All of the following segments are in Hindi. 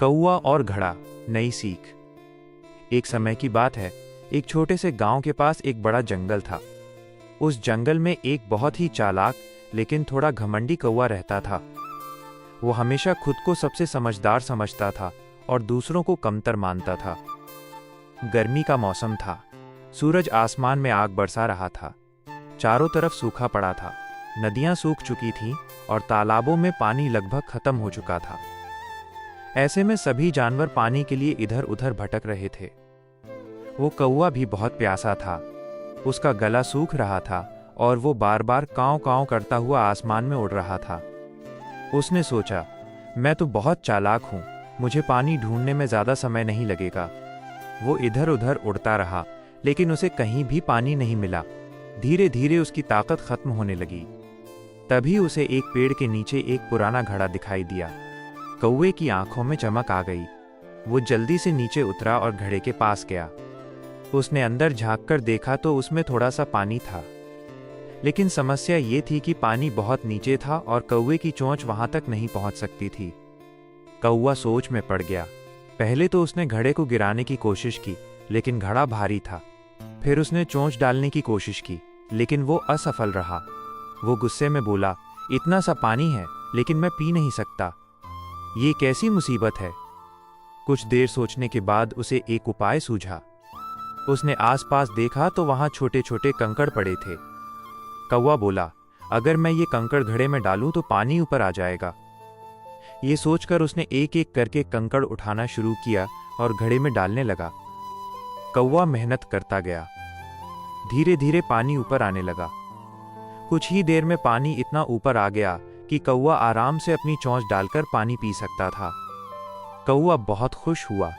कौवा और घड़ा, नई सीख। एक समय की बात है, एक छोटे से गांव के पास एक बड़ा जंगल था। उस जंगल में एक बहुत ही चालाक लेकिन थोड़ा घमंडी कौवा रहता था। वो हमेशा खुद को सबसे समझदार समझता था और दूसरों को कमतर मानता था। गर्मी का मौसम था। सूरज आसमान में आग बरसा रहा था। चारों तरफ सूखा पड़ा था। नदियां सूख चुकी थीं और तालाबों में पानी लगभग खत्म हो चुका था। ऐसे में सभी जानवर पानी के लिए इधर उधर भटक रहे थे। वो कौवा भी बहुत प्यासा था। उसका गला सूख रहा था और वो बार बार कांव कांव करता हुआ आसमान में उड़ रहा था। उसने सोचा, मैं तो बहुत चालाक हूं, मुझे पानी ढूंढने में ज्यादा समय नहीं लगेगा। वो इधर उधर उड़ता रहा, लेकिन उसे कहीं भी पानी नहीं मिला। धीरे धीरे उसकी ताकत खत्म होने लगी। तभी उसे एक पेड़ के नीचे एक पुराना घड़ा दिखाई दिया। कौवे की आंखों में चमक आ गई। वो जल्दी से नीचे उतरा और घड़े के पास गया। उसने अंदर झांककर देखा तो उसमें थोड़ा सा पानी था, लेकिन समस्या ये थी कि पानी बहुत नीचे था और कौवे की चोंच वहां तक नहीं पहुंच सकती थी। कौवा सोच में पड़ गया। पहले तो उसने घड़े को गिराने की कोशिश की, लेकिन घड़ा भारी था। फिर उसने चोंच डालने की कोशिश की, लेकिन वो असफल रहा। वो गुस्से में बोला, इतना सा पानी है लेकिन मैं पी नहीं सकता, ये कैसी मुसीबत है। कुछ देर सोचने के बाद उसे एक उपाय सूझा। उसने आसपास देखा तो वहां छोटे छोटे कंकड़ पड़े थे। कौवा बोला, अगर मैं ये कंकड़ घड़े में डालूं तो पानी ऊपर आ जाएगा। ये सोचकर उसने एक एक करके कंकड़ उठाना शुरू किया और घड़े में डालने लगा। कौवा मेहनत करता गया। धीरे धीरे पानी ऊपर आने लगा। कुछ ही देर में पानी इतना ऊपर आ गया कि कौवा आराम से अपनी चोंच डालकर पानी पी सकता था। कौवा बहुत खुश हुआ।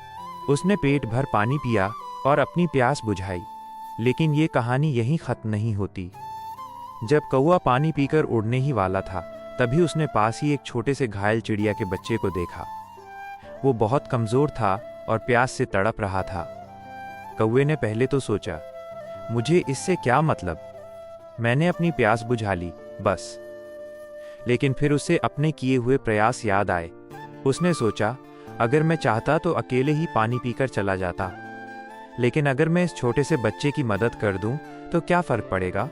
उसने पेट भर पानी पिया और अपनी प्यास बुझाई। लेकिन ये कहानी यहीं खत्म नहीं होती। जब कौवा पानी पीकर उड़ने ही वाला था, तभी उसने पास ही एक छोटे से घायल चिड़िया के बच्चे को देखा। वो बहुत कमजोर था और प्यास से तड़प रहा था। कौवे ने पहले तो सोचा, मुझे इससे क्या मतलब, मैंने अपनी प्यास बुझा ली बस। लेकिन फिर उसे अपने किए हुए प्रयास याद आए। उसने सोचा, अगर मैं चाहता तो अकेले ही पानी पीकर चला जाता, लेकिन अगर मैं इस छोटे से बच्चे की मदद कर दूं तो क्या फर्क पड़ेगा।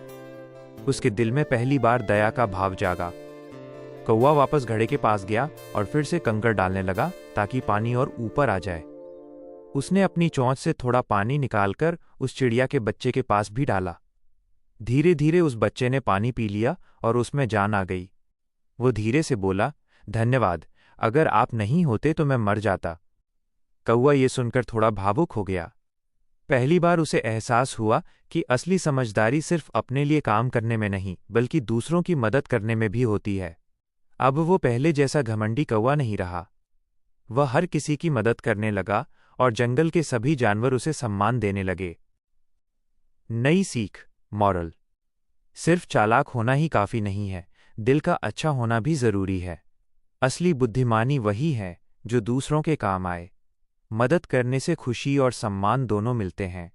उसके दिल में पहली बार दया का भाव जागा। कौवा वापस घड़े के पास गया और फिर से कंकड़ डालने लगा ताकि पानी और ऊपर आ जाए। उसने अपनी चोंच से थोड़ा पानी निकालकर उस चिड़िया के बच्चे के पास भी डाला। धीरे धीरे उस बच्चे ने पानी पी लिया और उसमें जान आ गई। वो धीरे से बोला, धन्यवाद, अगर आप नहीं होते तो मैं मर जाता। कौवा ये सुनकर थोड़ा भावुक हो गया। पहली बार उसे एहसास हुआ कि असली समझदारी सिर्फ अपने लिए काम करने में नहीं, बल्कि दूसरों की मदद करने में भी होती है। अब वो पहले जैसा घमंडी कौवा नहीं रहा। वह हर किसी की मदद करने लगा और जंगल के सभी जानवर उसे सम्मान देने लगे। नई सीख, मॉरल। सिर्फ चालाक होना ही काफी नहीं है, दिल का अच्छा होना भी जरूरी है। असली बुद्धिमानी वही है जो दूसरों के काम आए। मदद करने से खुशी और सम्मान दोनों मिलते हैं।